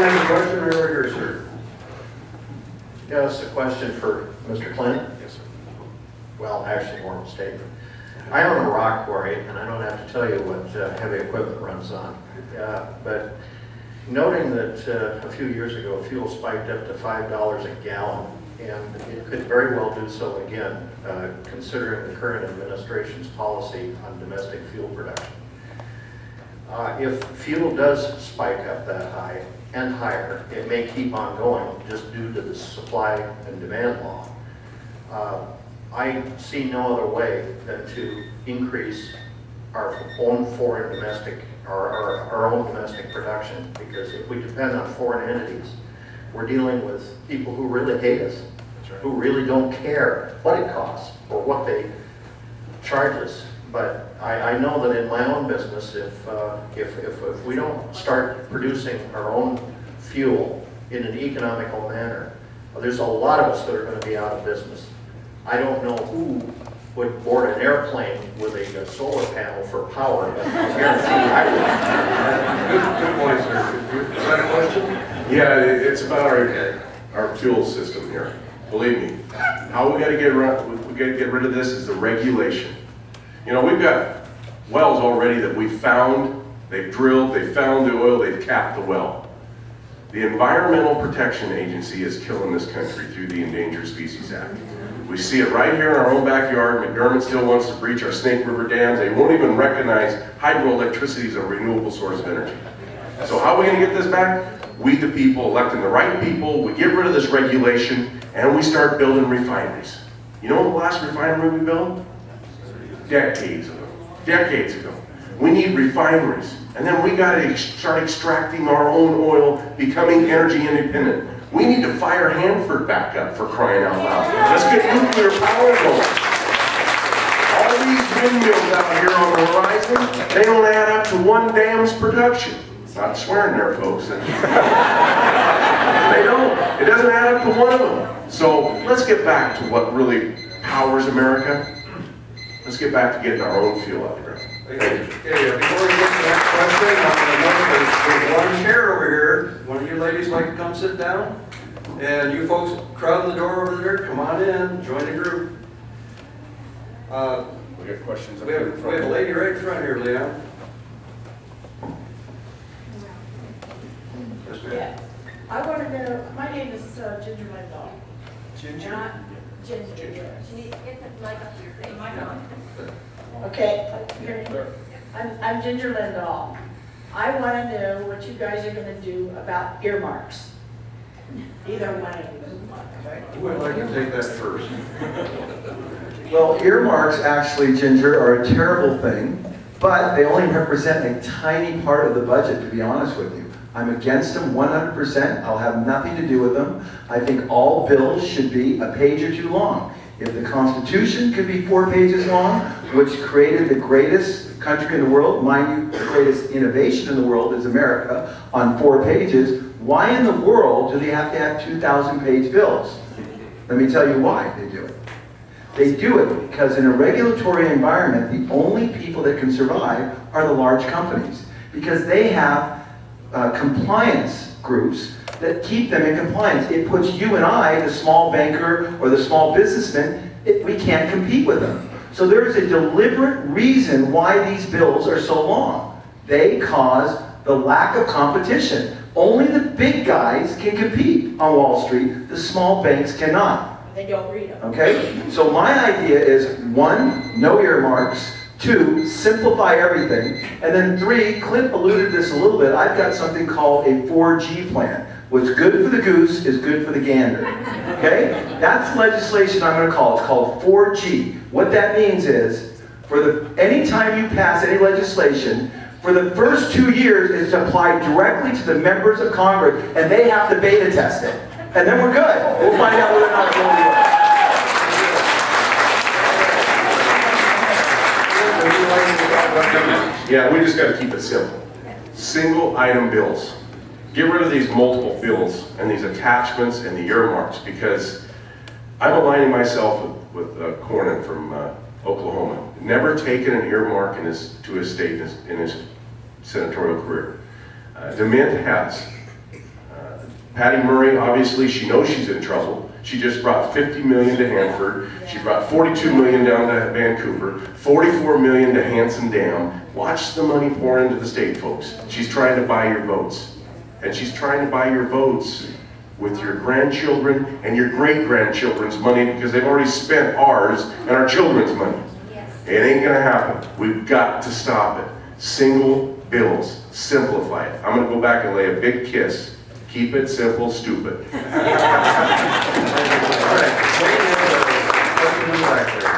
has a question right over here, sir. Yeah, this is a question for Mr. Clint. Yes, sir. Well, actually more of a statement. I own a rock quarry, and I don't have to tell you what heavy equipment runs on. But noting that a few years ago, fuel spiked up to $5 a gallon, and it could very well do so again, considering the current administration's policy on domestic fuel production. If fuel does spike up that high and higher, it may keep on going just due to the supply and demand law. I see no other way than to increase our own foreign domestic, our own domestic production, because if we depend on foreign entities, we're dealing with people who really hate us, who really don't care what it costs or what they charge us. But I know that in my own business, if we don't start producing our own fuel in an economical manner, there's a lot of us that are going to be out of business. I don't know who would board an airplane with a solar panel for power, but I guarantee I Good point, sir. Is that a question? Yeah, it's about our fuel system here. Believe me, how we got to get rid of this is the regulation. You know, we've got wells already that we've found, they've drilled, they've found the oil, they've capped the well. The Environmental Protection Agency is killing this country through the Endangered Species Act. We see it right here in our own backyard. McDermott still wants to breach our Snake River dams. They won't even recognize hydroelectricity as a renewable source of energy. So how are we going to get this back? We, the people, electing the right people, we get rid of this regulation, and we start building refineries. You know the last refinery we built? Decades ago. Decades ago. We need refineries. And then we got to start extracting our own oil, becoming energy independent. We need to fire Hanford back up, for crying out loud. Let's get nuclear power going. All these windmills out here on the horizon, they don't add up to one dam's production. Not swearing there, folks. They don't. It doesn't add up to one of them. So let's get back to what really powers America. Let's get back to getting our own fuel out of the ground. Thank you. Okay, before we get to that question, I'm going to there's one chair over here. One of you ladies like to come sit down? And you folks crowding the door over there, come on in, join the group. We got questions up We here in have front. a lady right in front here, Leon. Yeah. I want to know, my name is Ginger Lindahl. Ginger? Ginger, yes. You need to get the mic up to your face. Okay, I'm Ginger Lindahl. I want to know what you guys are going to do about earmarks. Either one of you. Who would like to take that first? Well, earmarks actually, Ginger, are a terrible thing, but they only represent a tiny part of the budget, to be honest with you. I'm against them 100%. I'll have nothing to do with them. I think all bills should be a page or two long. If the Constitution could be 4 pages long, which created the greatest country in the world, mind you, the greatest innovation in the world is America, on 4 pages, why in the world do they have to have 2,000-page bills? Let me tell you why they do it. They do it because in a regulatory environment, the only people that can survive are the large companies, because they have compliance groups that keep them in compliance. It puts you and I, the small banker or the small businessman, we can't compete with them. So there is a deliberate reason why these bills are so long. They cause the lack of competition. Only the big guys can compete on Wall Street. The small banks cannot. They don't read them. Okay? So my idea is 1, no earmarks. 2, simplify everything. And then 3, Clint alluded to this a little bit, I've got something called a 4G plan. What's good for the goose is good for the gander. Okay? That's legislation I'm going to call. It's called 4G. What that means is, anytime you pass any legislation, for the first 2 years, it's applied directly to the members of Congress, and they have to beta test it. And then we're good. We'll find out whether or not it really works. Yeah, we just got to keep it simple. Single item bills. Get rid of these multiple bills and these attachments and the earmarks, because I'm aligning myself with Cornyn from Oklahoma. Never taken an earmark to his state in his senatorial career. DeMint has. Patty Murray, obviously, she knows she's in trouble. She just brought $50 million to Hanford. She brought $42 million down to Vancouver, $44 million to Hanson Dam. Watch the money pour into the state, folks. She's trying to buy your votes. And she's trying to buy your votes with your grandchildren and your great-grandchildren's money, because they've already spent ours and our children's money. Yes. It ain't gonna happen. We've got to stop it. Single bills, simplify it. I'm gonna go back and lay a big kiss. Keep it simple, stupid. All right, question in the back there.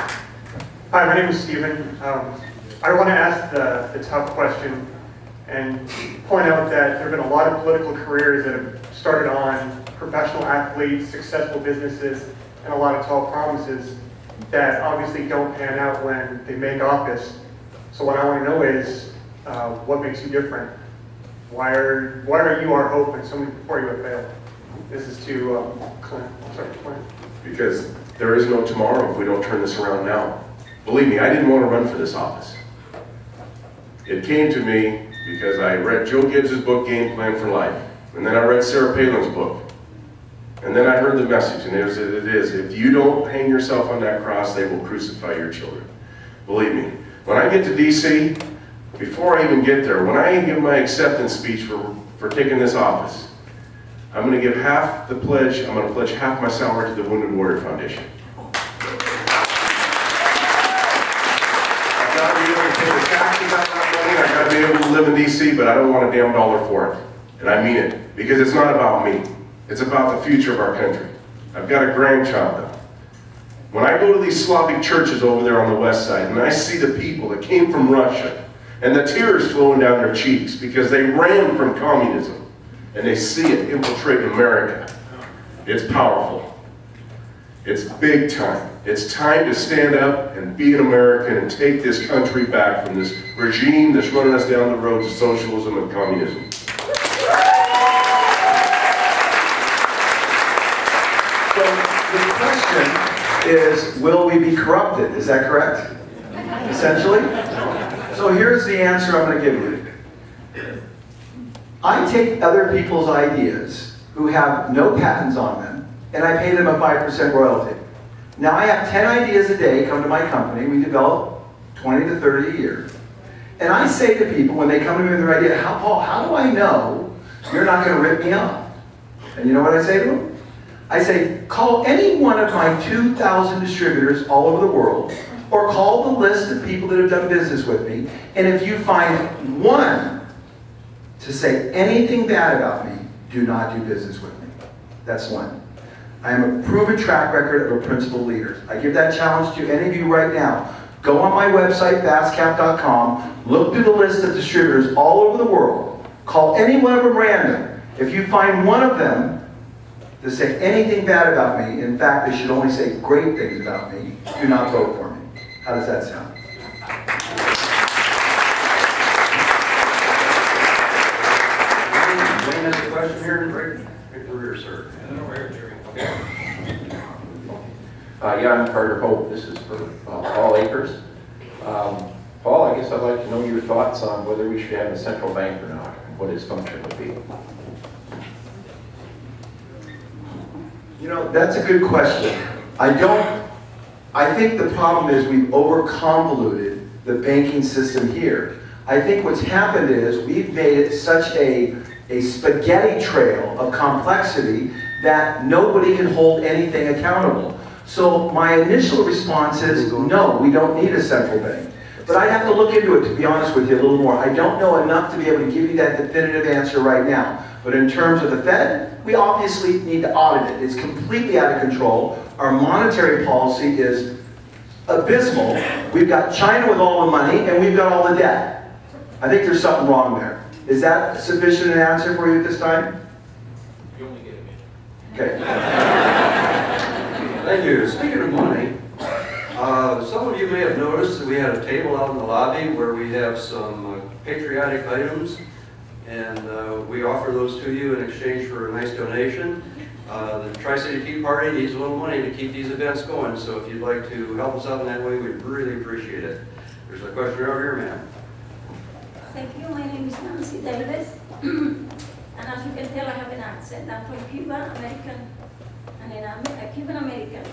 Hi, my name is Stephen. I want to ask the tough question and point out that there have been a lot of political careers that have started on professional athletes, successful businesses, and a lot of tall promises that obviously don't pan out when they make office. So what I want to know is, what makes you different? Why are you our hope and so many before you have failed? This is to Clint. Sorry, Clint. Because there is no tomorrow if we don't turn this around now. Believe me, I didn't want to run for this office. It came to me because I read Joe Gibbs' book, Game Plan for Life. And then I read Sarah Palin's book. And then I heard the message, and it is, if you don't hang yourself on that cross, they will crucify your children. Believe me, when I get to DC, before I even get there, when I give my acceptance speech for taking this office, I'm going to give half the pledge, I'm going to pledge half my salary to the Wounded Warrior Foundation. I've got to be able to pay the taxes on that money, I've got to be able to live in DC, but I don't want a damn dollar for it. And I mean it, because it's not about me. It's about the future of our country. I've got a grandchild though. When I go to these Slavic churches over there on the west side, and I see the people that came from Russia, and the tears flowing down their cheeks because they ran from communism, and they see it infiltrating America. It's powerful. It's big time. It's time to stand up and be an American and take this country back from this regime that's running us down the road to socialism and communism. So the question is, will we be corrupted? Is that correct? Essentially? So here's the answer I'm going to give you. I take other people's ideas who have no patents on them, and I pay them a 5% royalty. Now I have 10 ideas a day come to my company. We develop 20 to 30 a year. And I say to people when they come to me with their idea, Paul, how do I know you're not going to rip me off? And you know what I say to them? I say, call any one of my 2,000 distributors all over the world, or call the list of people that have done business with me, and if you find one to say anything bad about me, do not do business with me. That's one. I am a proven track record of a principled leader. I give that challenge to any of you right now. Go on my website, fastcap.com, look through the list of distributors all over the world, call any one of them random. If you find one of them to say anything bad about me, in fact, they should only say great things about me, do not vote for me. How does that sound? Wayne has a question here, right in the rear, sir. Yeah, I'm Carter Hope. This is for Paul Akers. Paul, I guess I'd like to know your thoughts on whether we should have a central bank or not, and what its function would be. You know, that's a good question. I think the problem is we've over-convoluted the banking system here. I think what's happened is we've made it such a spaghetti trail of complexity that nobody can hold anything accountable. So my initial response is, no, we don't need a central bank. But I have to look into it, to be honest with you, a little more. I don't know enough to be able to give you that definitive answer right now. But in terms of the Fed, we obviously need to audit it. It's completely out of control. Our monetary policy is abysmal. We've got China with all the money, and we've got all the debt. I think there's something wrong there. Is that sufficient an answer for you at this time? You only get a minute. Okay. Thank you. Speaking of money, some of you may have noticed that we had a table out in the lobby where we have some patriotic items, and we offer those to you in exchange for a nice donation. The Tri-City-Tea-Party needs a little money to keep these events going, so if you'd like to help us out in that way, we'd really appreciate it. There's a question over here, ma'am. Thank you. My name is Nancy Davis. And as you can tell I have an accent. I'm from Cuba, American, and then I'm a Cuban American.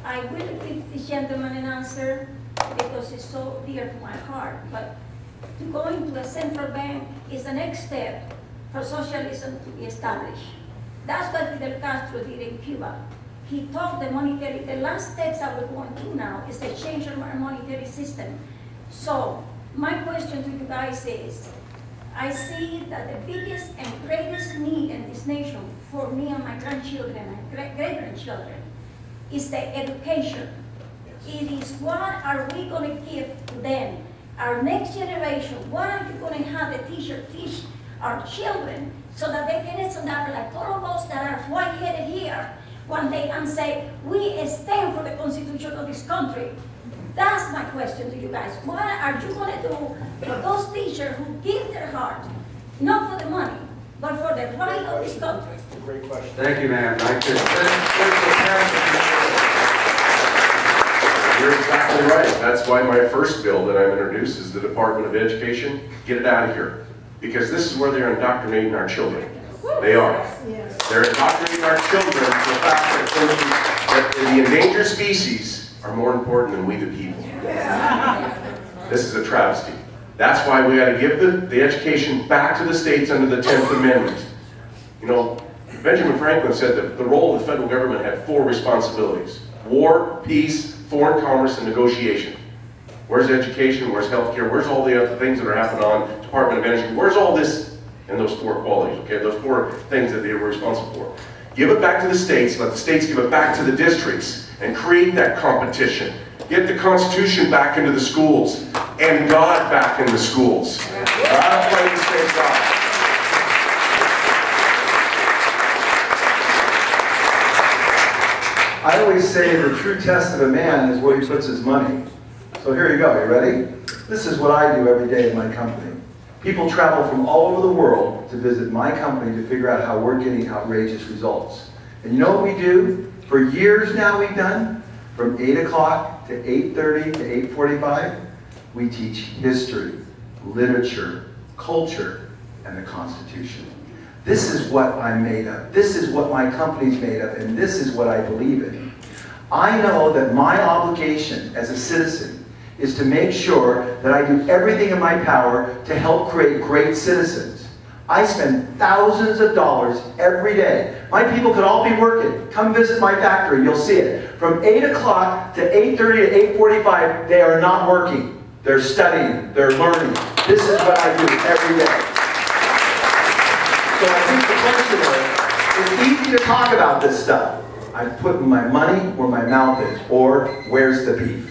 I will give this gentleman an answer because it's so dear to my heart. But to go into a central bank is the next step for socialism to be established. That's what Fidel Castro did in Cuba. He taught the last steps that we're going through now is to change our monetary system. So my question to you guys is, I see that the biggest and greatest need in this nation for me and my grandchildren and great-grandchildren is the education. It is what are we going to give to them, our next generation. What are you going to have the teacher teach our children so that they can stand up like all of us that are white-headed here one day and say, we stand for the Constitution of this country. That's my question to you guys. What are you going to do for those teachers who give their heart, not for the money, but for the right of this country? Great question. Thank you, ma'am. You're exactly right. That's why my first bill that I'm introduced is the Department of Education. Get it out of here. Because this is where they're indoctrinating our children. They are. They're indoctrinating our children to the fact that the endangered species are more important than we the people. This is a travesty. That's why we got to give the education back to the states under the 10th Amendment. You know, Benjamin Franklin said that the role of the federal government had 4 responsibilities: war, peace, foreign commerce, and negotiation. Where's education? Where's healthcare? Where's all the other things that are happening on Department of Energy? Where's all this in those 4 qualities, okay? Those 4 things that they were responsible for. Give it back to the states, let the states give it back to the districts, and create that competition. Get the Constitution back into the schools, and God back in the schools. That's why we say God. I always say the true test of a man is where he puts his money. So here you go, you ready? This is what I do every day in my company. People travel from all over the world to visit my company to figure out how we're getting outrageous results. And you know what we do? For years now we've done, from 8 o'clock to 8:30 to 8:45, we teach history, literature, culture, and the Constitution. This is what I'm made of. This is what my company's made of, and this is what I believe in. I know that my obligation as a citizen is to make sure that I do everything in my power to help create great citizens. I spend thousands of dollars every day. My people could all be working. Come visit my factory, you'll see it. From 8 o'clock to 8:30 to 8:45, they are not working. They're studying, they're learning. This is what I do every day. So I think the question is, it's easy to talk about this stuff. I'm putting my money where my mouth is, or where's the beef?